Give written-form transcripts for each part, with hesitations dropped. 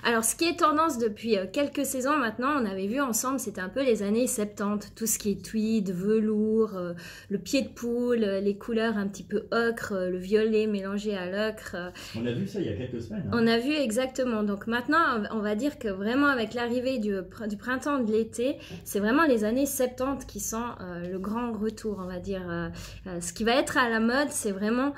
Alors, ce qui est tendance depuis quelques saisons maintenant, on avait vu ensemble, c'était un peu les années 70, tout ce qui est tweed, velours, le pied de poule, les couleurs un petit peu ocre, le violet mélangé à l'ocre. On a vu ça il y a quelques semaines. Hein. On a vu exactement. Donc maintenant, on va dire que vraiment avec l'arrivée du printemps, de l'été, c'est vraiment les années 70 qui sont le grand retour, on va dire. Ce qui va être à la mode, c'est vraiment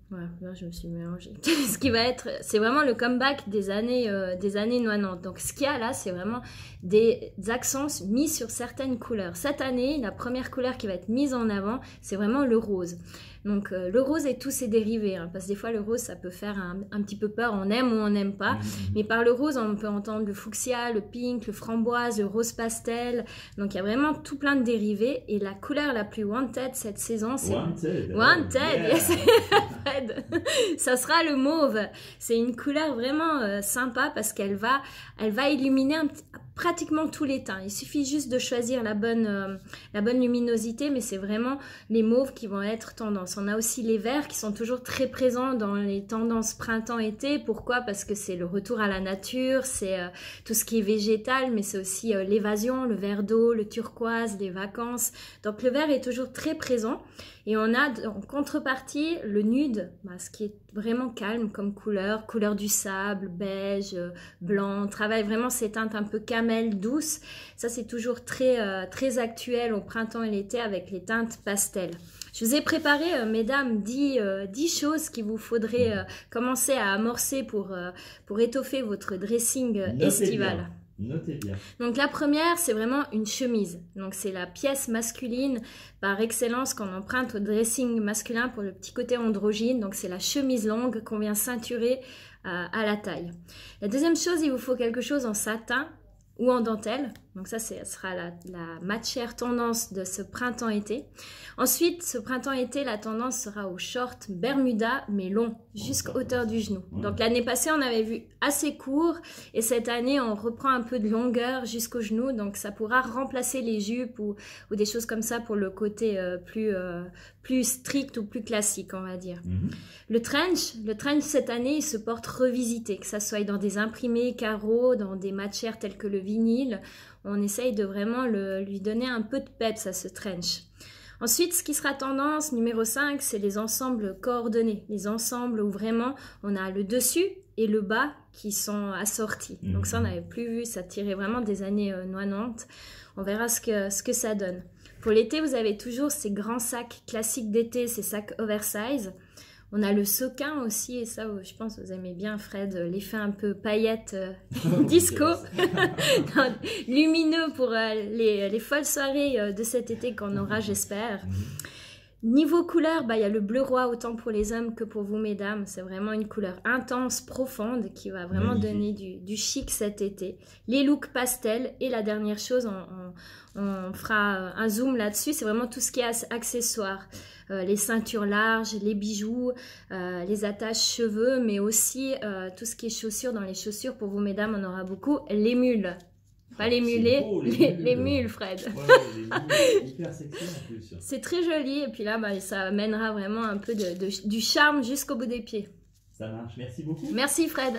voilà, là, je me suis mélangée. Ce qui va être, c'est vraiment le comeback des années 90. Donc ce qu'il y a là, c'est vraiment des accents mis sur certaines couleurs. Cette année, la première couleur qui va être mise en avant, c'est vraiment le rose. Donc le rose et tous ses dérivés, hein, parce que des fois le rose ça peut faire un petit peu peur, on aime ou on n'aime pas, mais par le rose on peut entendre le fuchsia, le pink, le framboise, le rose pastel, donc il y a vraiment tout plein de dérivés, et la couleur la plus wanted cette saison c'est... Wanted, yeah. Yes. Ça sera le mauve, c'est une couleur vraiment sympa parce qu'elle va illuminer pratiquement tous les teints. Il suffit juste de choisir la bonne luminosité, mais c'est vraiment les mauves qui vont être tendance. On a aussi les verts qui sont toujours très présents dans les tendances printemps-été. Pourquoi? Parce que c'est le retour à la nature, c'est tout ce qui est végétal, mais c'est aussi l'évasion, le vert d'eau, le turquoise, les vacances. Donc le vert est toujours très présent. Et on a en contrepartie le nude, ce qui est vraiment calme comme couleur du sable, beige, blanc. On travaille vraiment ces teintes un peu camel, douces. Ça, c'est toujours très actuel au printemps et l'été avec les teintes pastel. Je vous ai préparé, mesdames, 10 choses qu'il vous faudrait commencer à amorcer pour étoffer votre dressing estival. Bien. Notez bien. Donc la première, c'est vraiment une chemise. Donc c'est la pièce masculine par excellence qu'on emprunte au dressing masculin pour le petit côté androgyne. Donc c'est la chemise longue qu'on vient ceinturer à la taille. La deuxième chose, il vous faut quelque chose en satin ou en dentelle. Donc ça, sera la matière tendance de ce printemps-été. Ensuite, ce printemps-été, la tendance sera au short Bermuda, mais long, jusqu'à hauteur du genou. Donc l'année passée, on avait vu assez court, et cette année, on reprend un peu de longueur jusqu'au genou. Donc ça pourra remplacer les jupes ou des choses comme ça pour le côté plus strict ou plus classique, on va dire. Le trench cette année, il se porte revisité, que ça soit dans des imprimés carreaux, dans des matières telles que le vinyle. On essaye de vraiment lui donner un peu de peps à ce trench. Ensuite, ce qui sera tendance, numéro 5, c'est les ensembles coordonnés. Les ensembles où vraiment on a le dessus et le bas qui sont assortis. Donc ça, on n'avait plus vu, ça tirait vraiment des années 90. On verra ce que ça donne. Pour l'été, vous avez toujours ces grands sacs classiques d'été, ces sacs oversize. On a le sequin aussi, et ça, je pense que vous aimez bien, Fred, l'effet un peu paillettes disco, lumineux pour les folles soirées de cet été qu'on aura, j'espère. Niveau couleur, il y a le bleu roi autant pour les hommes que pour vous, mesdames. C'est vraiment une couleur intense, profonde, qui va vraiment donner du chic cet été. Les looks pastels, et la dernière chose, on fera un zoom là-dessus, c'est vraiment tout ce qui est accessoires. Les ceintures larges, les bijoux, les attaches cheveux, mais aussi tout ce qui est chaussures. Dans les chaussures, pour vous, mesdames, on aura beaucoup les mules. Pas les mulets, les mules, Fred. Ouais, les mules, hyper sexy en plus. C'est très joli, et puis là, ça amènera vraiment un peu du charme jusqu'au bout des pieds. Ça marche, merci beaucoup. Merci, Fred.